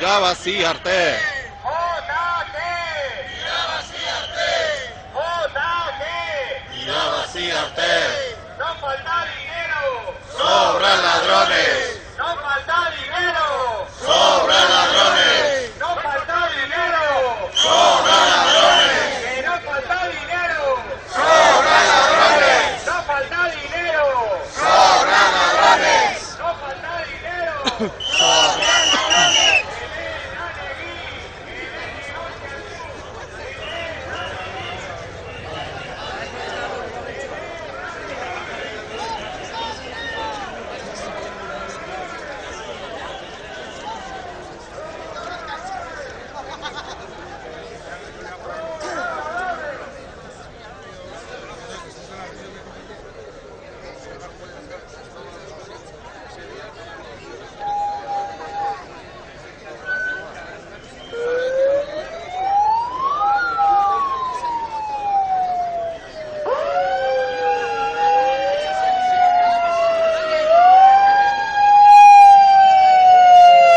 Irabazi-Arte. Irabazi-Arte. No falta dinero. Sobran ladrones. No falta dinero. Sobran ladrones. No falta dinero. Sobran ladrones. Que no falta dinero. Sobran ladrones. No falta dinero. Sobran ladrones. No falta dinero.